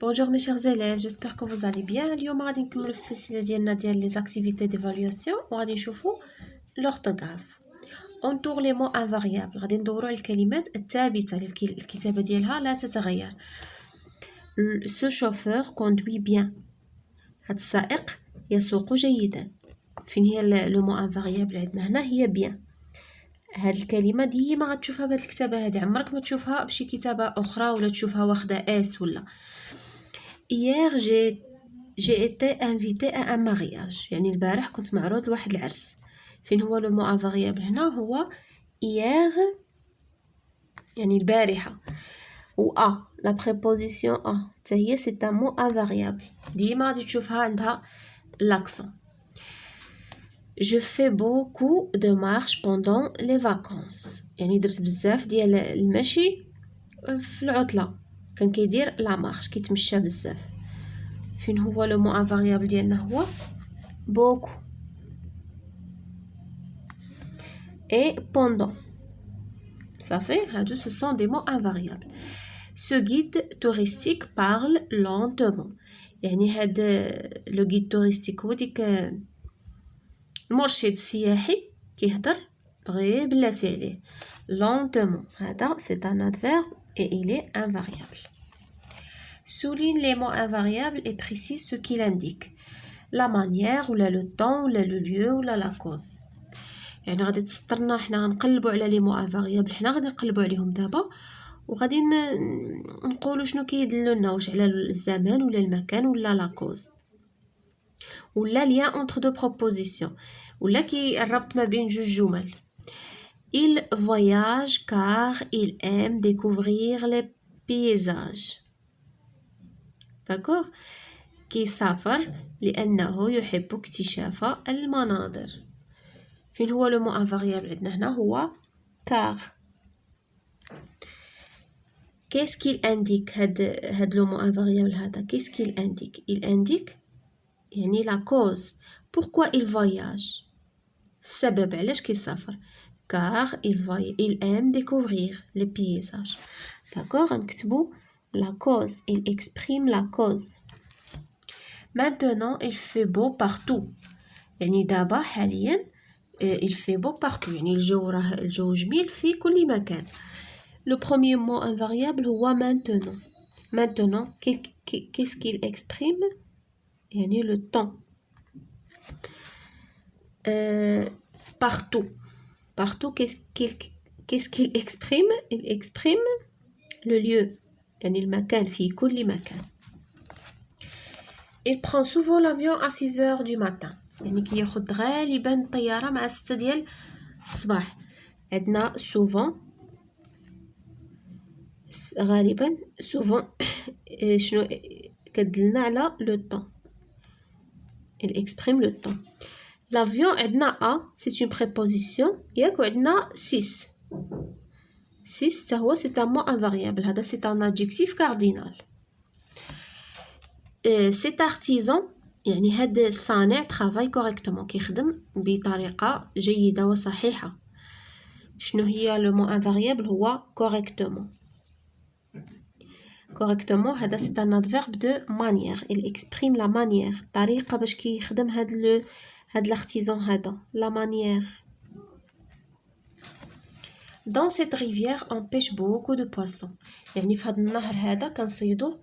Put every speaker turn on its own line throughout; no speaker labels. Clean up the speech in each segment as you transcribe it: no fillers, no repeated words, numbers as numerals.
Bonjour mes chers élèves, j'espère que vous allez bien. اليوم غادي نكملوا في السلسله ديال les activités d'évaluation وغادي نشوفوا l'orthographe. On tourne les mots invariables. غادي ندوروا على الكلمات الثابته اللي الكتابه ديالها لا تتغير. Ce chauffeur conduit bien. هذا السائق يسوق جيدا. فين هي لو مو انفاريابل عندنا هنا هي bien. هاد الكلمه ديما غتشوفها بهاد الكتابه هادي، عمرك ما تشوفها بشي كتابه اخرى ولا تشوفها واخده اس ولا. Hier, j'ai été invitée à un mariage. يعني البارح كنت معروض لواحد العرس. فين هو لو مو انفاريابل هنا هو hier يعني البارحة. و a la préposition a حتى هي c'est un mot invariable. ديما غادي تشوفها عندها l'accent. Je fais beaucoup de marches pendant les vacances. يعني درت بزاف ديال المشي في العطلة. كان كيدير لا مارش كيتمشى بزاف. فين هو لو مو انفاريابل ديالنا هو beaucoup et pendant. صافي هادو ce sont des mots invariables. Ce guide touristique parle lentement. يعني هاد لو guide touristique هو ديك المرشد السياحي كيهضر بغي بلاتي عليه. lentement هذا c'est un adverbe et il est invariable. Souligne les mots invariables et précise ce qu'il indique. La manière ou le temps ou le lieu ou la cause. يعني غادي تسطرنا حنا غنقلبوا على لي مو انفاريابل، حنا غادي نقلبوا عليهم دابا وغادي نقولوا شنو كيدلوا لنا، واش على الزمان ولا المكان ولا لا كوز ولا ليان entre deux propositions ولا كي الربط ما بين جوج جمل. Il voyage car il aime découvrir les paysages. D'accord. كيسافر لأنه يحب اكتشاف المناظر. فين هو لو مو انفاريابل عندنا هنا هو car. Qu'est-ce qu'il indique هاد لو مو انفاريابل هذا؟ Qu'est-ce qu'il indique? Il indique يعني la cause. Pourquoi il voyage? السبب علاش كيسافر. car il aime découvrir les paysages. D'accord. نكتبو la cause. Il exprime la cause. Maintenant il fait beau partout. يعني دابا حاليا il fait beau partout. يعني الجو جميل في كل مكان. Le premier mot invariable هو maintenant. Maintenant qu'est-ce qu'il exprime? يعني le temps. Partout. Partout qu'est-ce qu'il exprime? Il exprime le lieu. يعني المكان في كل مكان. Il prend souvent l'avion à 6 heures du matin. يعني كياخد غالبا الطيارة مع 6 ديال الصباح. عندنا souvent غالبا souvent شنو كدلنا على le temps. Il exprime le temps. L'avion عندنا a c'est une préposition ياك وعندنا 6 حتى هو c'est un mot invariable. هذا c'est un adjectif cardinal. cet artisan يعني هذا الصانع travaille correctement كيخدم بطريقة جيدة وصحيحة. شنو هي le mot invariable هو correctement. correctement هذا c'est un adverbe de manière. Il exprime la manière. طريقة باش كيخدم هاد l'artisan هذا la manière. Dans cette rivière on pêche beaucoup de poissons. يعني في هذا النهر هذا كنصيدو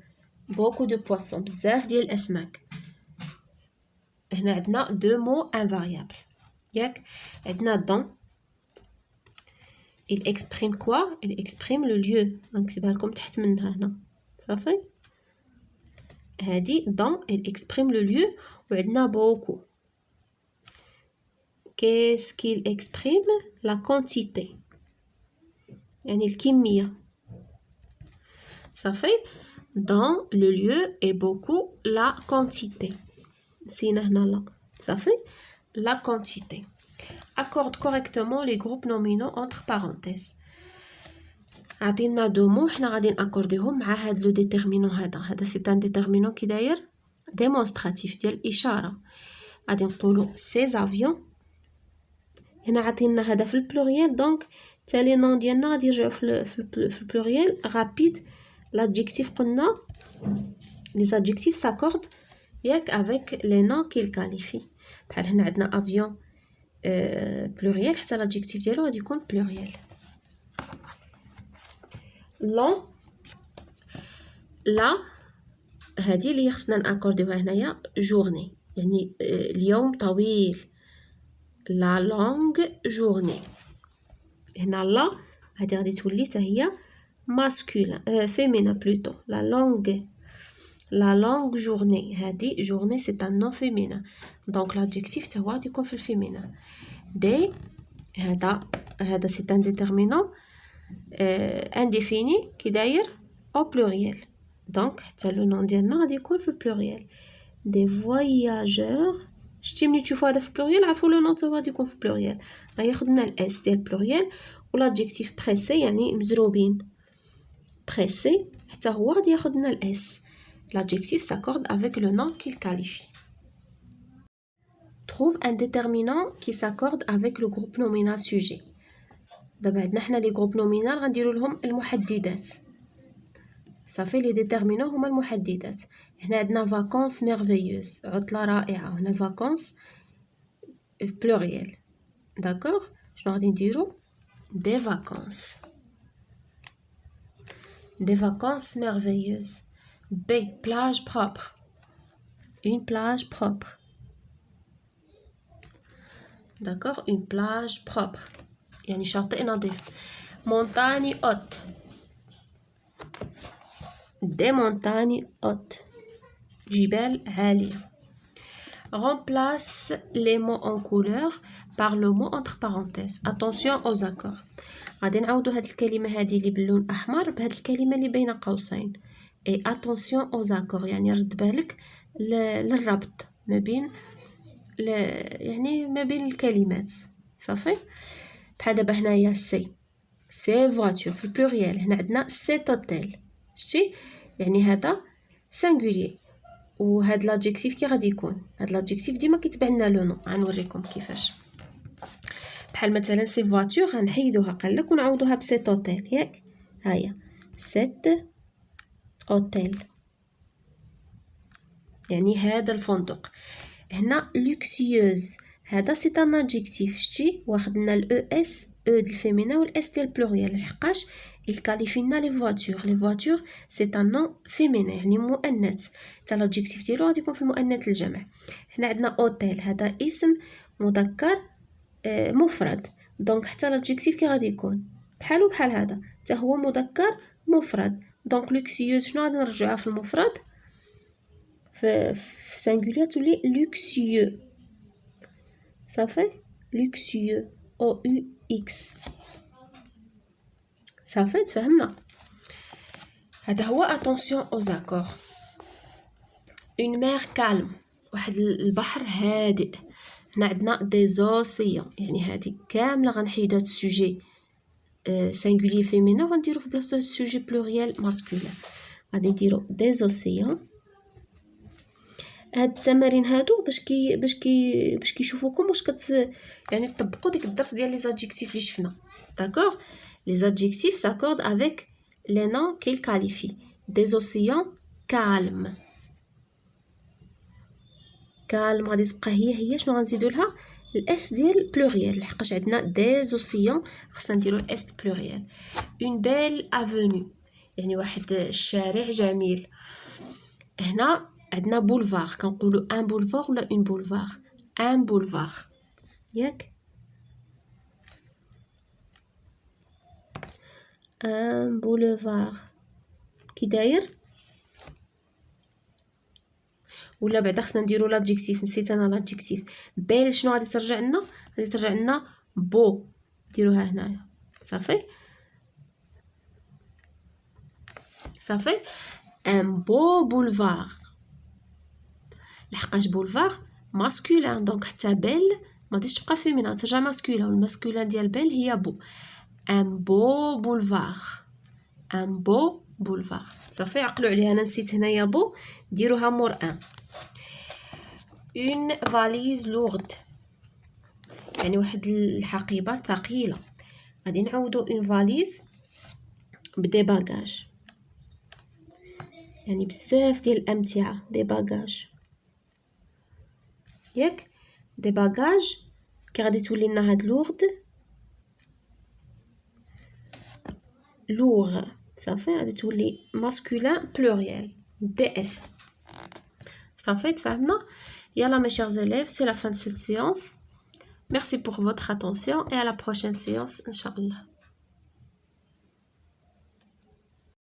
beaucoup de poissons بزاف ديال الاسماك. هنا عندنا deux mots invariables ياك. عندنا dans. Il exprime quoi? Il exprime le lieu. نكتبها لكم تحت منها هنا صافي. هذه dans il exprime le lieu. وعندنا beaucoup. Qu'est-ce qu'il exprime? La quantité. يعني الكمية صافي. dans le lieu et beaucoup la quantité. نسينا هنا لا صافي. la quantité. Accorde correctement les groupes nominaux entre parenthèses. عطينا دو مو حنا غادي ناكورديهم مع هاد لو ديتيرمينون هذا سي ان ديتيرمينون كي داير ديمونستراتيف ديال الاشاره. غادي نقولوا سي افيون. هنا عطينا هذا في البلوريال دونك تالي نون ديالنا غادي يرجعوا في البلوريال. رابيد l'adjectif قلنا les adjectifs s'accordent avec les noms qu'ils qualifient. بحال هنا عندنا avion pluriel حتى l'adjectif ديالو غادي يكون pluriel. long لا هذه اللي خصنا ناكورديوها هنايا journée يعني اليوم طويل. la longue journée هنا لا هذه غادي تولي حتى هي masculin féminin plutôt. la longue journée هذه journée c'est un nom féminin donc l'adjectif حتى هو غادي يكون في الفيمينين. دي هذا c'est un déterminant indéfini كي داير au pluriel donc حتى لو نون ديالنا غادي يكون في البلوريال. des voyageurs شتي ملي تشوفوا هذا في البلوريال عرفوا لو نون حتى غادي يكون في البلوريال. هيا خدنا الاس ديال البلوريال والادجكتيف بريسي يعني مزروبين بريسي حتى هو غادي ياخذ لنا الاس. l'adjectif s'accorde avec le nom qu'il qualifie. trouve un déterminant qui s'accorde avec le groupe nominal sujet. دابا عندنا حنا لي جروب نومينال غنديروا لهم المحددات صافي. لي ديتيرمينون هما المحددات. هنا عندنا vacances merveilleuses عطله رائعه هنا vacances pluriel d'accord. شنو غادي نديرو des vacances merveilleuses. B plage propre une plage propre d'accord une plage propre يعني شاطئ نظيف. montagne haute des montagnes hautes جبال عالية. remplace les mots en couleur par le mot entre parenthèses. attention aux accords. غادي نعوضوا هاد الكلمة هذه اللي باللون أحمر بهاد الكلمة اللي بين قوسين. et attention aux accords يعني رد بالك للربط ما بين يعني ما بين الكلمات صافي. بحال دابا هنايا سي فواتور في البلوريال هنا عندنا سيت اوتيل شتي يعني هذا سينغولير. وهاد لادجيكتيف كي غادي يكون هاد لادجيكتيف ديما كيتبع لنا لو نو. غنوريكم كيفاش. بحال مثلا سي فواتور غنحيدوها قالك ونعوضوها بسيت اوتيل ياك. هيا سيت اوتيل يعني هذا الفندق. هنا لوكسيوز هذا سي ان ادجيكتيف شتي واخدنا الاو اس او ديال الفيمينا والاس ديال البلوريال لحقاش الكاليفينا لي فواتور سي ان نون فيمينا يعني مؤنث حتى لادجيكتيف ديالو غادي يكون في المؤنث الجمع. هنا عندنا اوتيل هذا اسم مذكر مفرد دونك حتى لادجيكتيف كي غادي يكون بحال هذا حتى هو مذكر مفرد دونك لوكسيوز شنو غادي نرجعوها في المفرد في سينغولير تولي لوكسيو صافي. لوكسيو او يو اكس صافي تفهمنا. هذا هو attention aux accords. une mer calme واحد البحر هادئ. هنا عندنا des océans يعني هذه كامله غنحيدوا هاد السوجي سينغولير فيمينا وغنديروا في بلاصه السوجي بلوريال ماسكولين. غادي نديروا des océans. هاد التمارين هادو باش كيشوفوكم واش يعني تطبقوا ديك الدرس ديال لي زادجيكتيف اللي شفنا داكوغ. les adjectifs s'accordent avec les noms qu'ils qualifient. des océans calmes غادي تبقى هي شنو غنزيدو لها الاس ديال بلوريال لحقاش عندنا des océans خصنا نديرو الاس بلوريال. une belle avenue يعني واحد الشارع جميل. هنا عندنا بولفار كنقولوا ان بولفار ولا اون بولفار. ان بولفار ياك ان بولفار كي داير ولا بعدا خصنا نديرو لادجيكتيف نسيت انا لادجيكتيف. بيل شنو غادي ترجع لنا غادي ترجع لنا بو ديروها هنايا صافي. ان بو بولفار لحقاش بولفار ماسكولين دونك حتى بيل ما غاديش تبقى فيمينا ترجع ماسكولين والماسكولين ديال بيل هي بو. ان بو بولفار صافي عقلوا عليها. انا نسيت هنايا بو ديروها مور ان. une valise lourde يعني واحد الحقيبه ثقيله. غادي نعوضوا une valise بدي باجاج يعني بزاف ديال الامتعه دي باجاج ياك دي باجاج كي غادي تولي لنا هاد لوغ صافي غادي تولي ماسكولين بلوريال دي اس صافي تفهمنا. يلا mes chers élèves, c'est la fin de cette séance. Merci pour votre attention et à la prochaine séance, Inch'Allah.